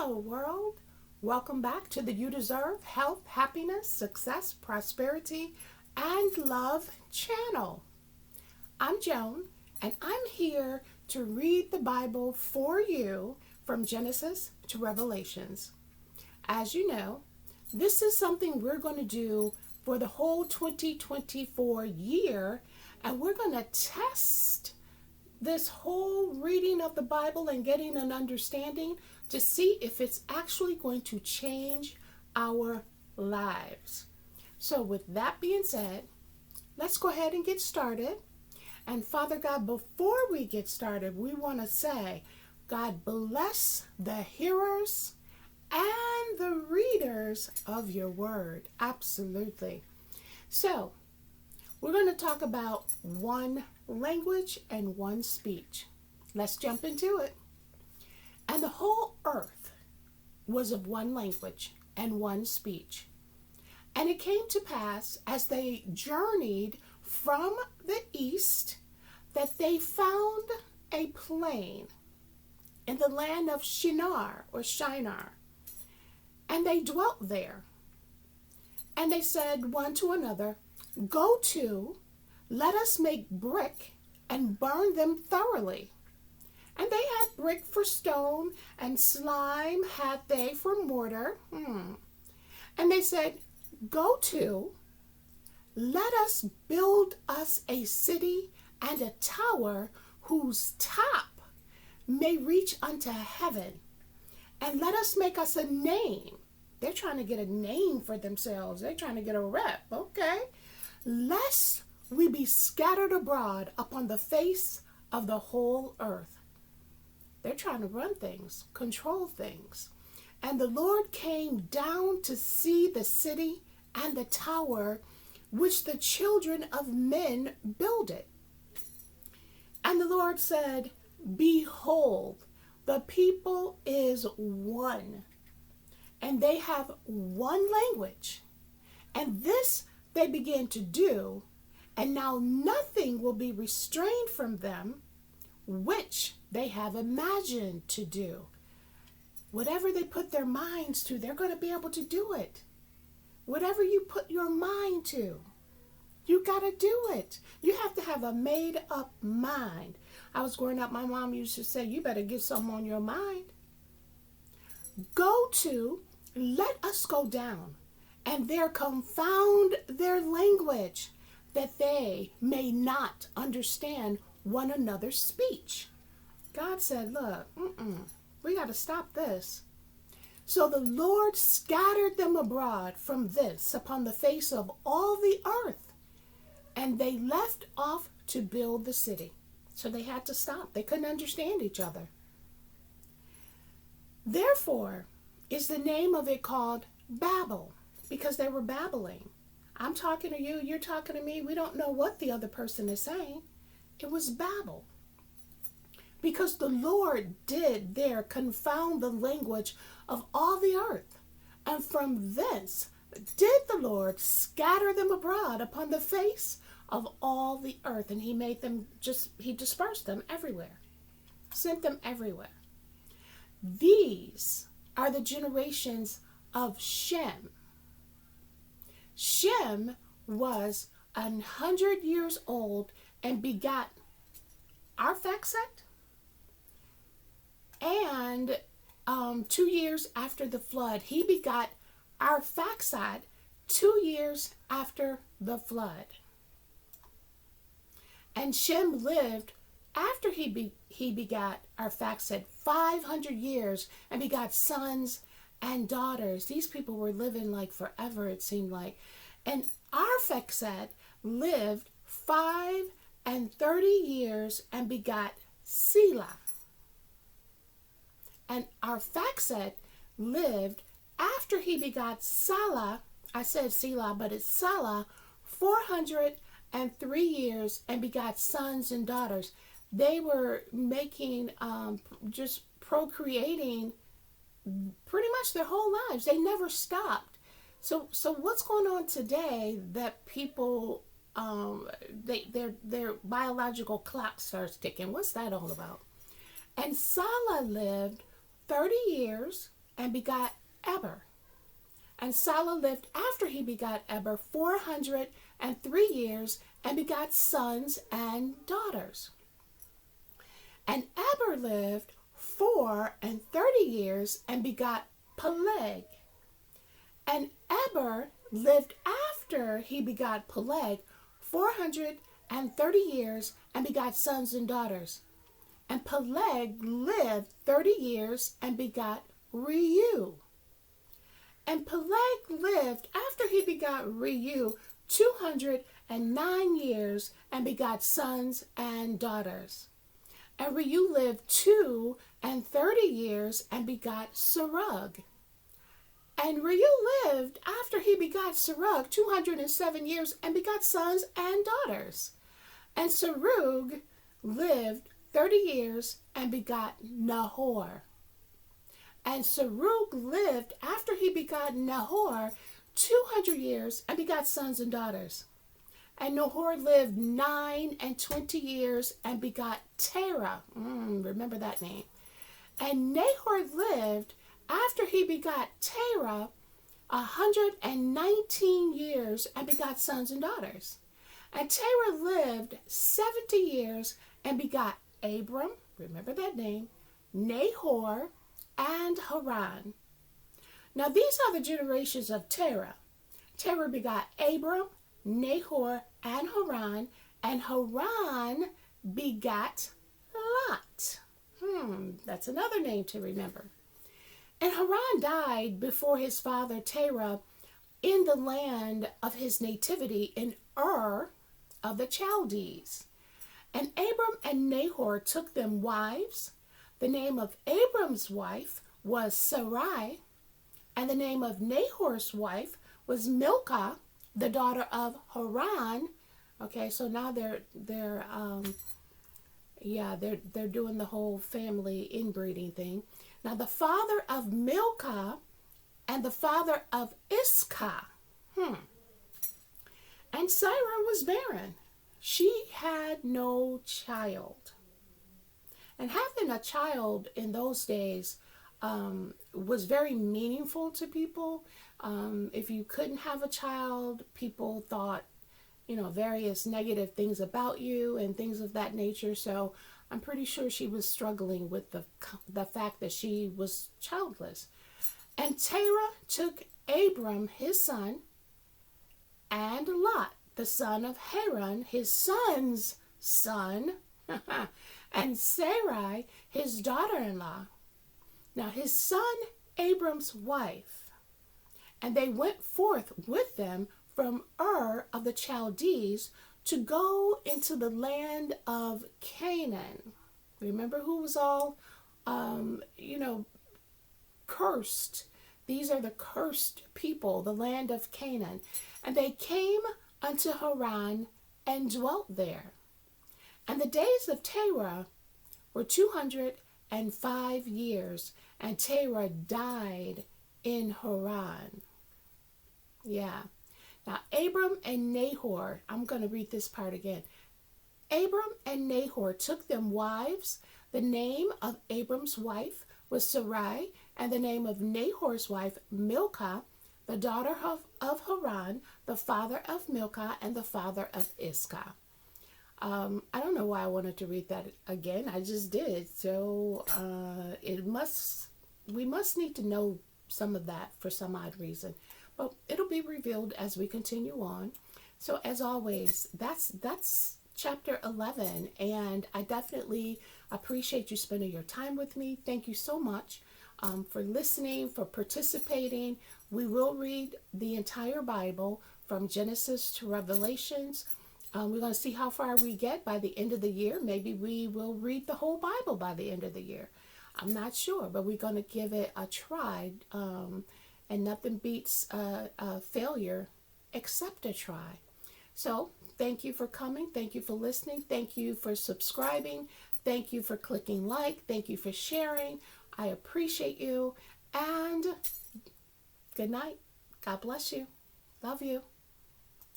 Hello, world. Welcome back to the You Deserve Health, Happiness, Success, Prosperity, and Love channel. I'm Joan, and I'm here to read the Bible for you from Genesis to Revelations. As you know, this is something we're going to do for the whole 2024 year, and we're going to test this whole reading of the Bible and getting an understanding to see if it's actually going to change our lives. So with that being said, let's go ahead and get started. And Father God, before we get started, we want to say, God bless the hearers and the readers of your word. Absolutely. So we're going to talk about one language and one speech. Let's jump into it. And the whole earth was of one language and one speech. And it came to pass, as they journeyed from the east, that they found a plain in the land of Shinar or Shinar. And they dwelt there. And they said one to another, "Go to, let us make brick and burn them thoroughly." And they had brick for stone, and slime had they for mortar. And they said, "Go to, let us build us a city and a tower whose top may reach unto heaven. And let us make us a name." They're trying to get a name for themselves. They're trying to get a rep. Okay. "Lest we be scattered abroad upon the face of the whole earth." They're trying to run things, control things. "And the Lord came down to see the city and the tower which the children of men builded. And the Lord said, Behold, the people is one, and they have one language. And this they began to do, and now nothing will be restrained from them, which they have imagined to do." Whatever they put their minds to, they're going to be able to do it. Whatever you put your mind to, you got to do it. You have to have a made up mind. I was growing up, my mom used to say, "You better get something on your mind." "Go to, let us go down, and there confound their language, that they may not understand one another's speech." God said, look, we got to stop this. "So the Lord scattered them abroad from thence upon the face of all the earth, and they left off to build the city." So they had to stop. They couldn't understand each other. "Therefore is the name of it called Babel," because they were babbling. I'm talking to you, you're talking to me. We don't know what the other person is saying. It was Babel. "Because the Lord did there confound the language of all the earth. And from thence did the Lord scatter them abroad upon the face of all the earth." And he made them he dispersed them everywhere. Sent them everywhere. "These are the generations of Shem." Shem was 100 years old and begot Arphaxad. And 2 years after the flood, he begot Arphaxad 2 years after the flood. "And Shem lived after he begot Arphaxad 500 years and begot sons and daughters." These people were living like forever, it seemed like. "And Arphaxad lived 35 years and begot Selah. And Arphaxad lived after he begot Salah," I said Selah, but it's Salah, 403 years and begot sons and daughters." They were making, just procreating pretty much their whole lives. They never stopped. So what's going on today that people, their biological clock starts ticking? What's that all about? "And Salah lived 30 years and begot Eber. And Salah lived after he begot Eber 403 years and begot sons and daughters. And Eber lived 430 years and begot Peleg. And Eber lived after he begot Peleg 430 years and begot sons and daughters. And Peleg lived 30 years and begot Reu. And Peleg lived after he begot Reu 209 years and begot sons and daughters. And Reu lived 230 years and begot Serug. And Reu lived after he begot Serug 207 years and begot sons and daughters. And Serug lived 30 years and begot Nahor. And Serug lived after he begot Nahor 200 years and begot sons and daughters. And Nahor lived 29 years and begot Terah. Remember that name. And Nahor lived after he begot Terah 119 years and begot sons and daughters. And Terah lived 70 years and begot Abram, remember that name, Nahor, and Haran. Now these are the generations of Terah. Terah begot Abram, Nahor, and Haran begat Lot. That's another name to remember. And Haran died before his father Terah in the land of his nativity in Ur of the Chaldees. And Abram and Nahor took them wives. The name of Abram's wife was Sarai, and the name of Nahor's wife was Milcah, the daughter of Haran. Okay, so now they're doing the whole family inbreeding thing. Now the father of Milcah and the father of Iscah. And Sarah was barren. She had no child. And having a child in those days was very meaningful to people. If you couldn't have a child, people thought, various negative things about you and things of that nature. So I'm pretty sure she was struggling with the fact that she was childless. And Terah took Abram, his son, and Lot, the son of Haran, his son's son, and Sarai, his daughter-in-law. Now his son Abram's wife. And they went forth with them from Ur of the Chaldees to go into the land of Canaan. Remember who was all, cursed. These are the cursed people, the land of Canaan. And they came unto Haran and dwelt there. And the days of Terah were 205 years, and Terah died in Haran. Yeah. Now, Abram and Nahor, I'm going to read this part again. Abram and Nahor took them wives. The name of Abram's wife was Sarai, and the name of Nahor's wife, Milcah, the daughter of Haran, the father of Milcah, and the father of Iscah. I don't know why I wanted to read that again. I just did. So we must need to know some of that for some odd reason. But it'll be revealed as we continue on. So as always, that's chapter 11, and I definitely appreciate you spending your time with me. Thank you so much for listening, for participating. We will read the entire Bible from Genesis to Revelations. We're going to see how far we get by the end of the year. Maybe we will read the whole Bible by the end of the year. I'm not sure, but we're going to give it a try. And nothing beats failure except a try. So thank you for coming. Thank you for listening. Thank you for subscribing. Thank you for clicking like. Thank you for sharing. I appreciate you. And good night. God bless you. Love you.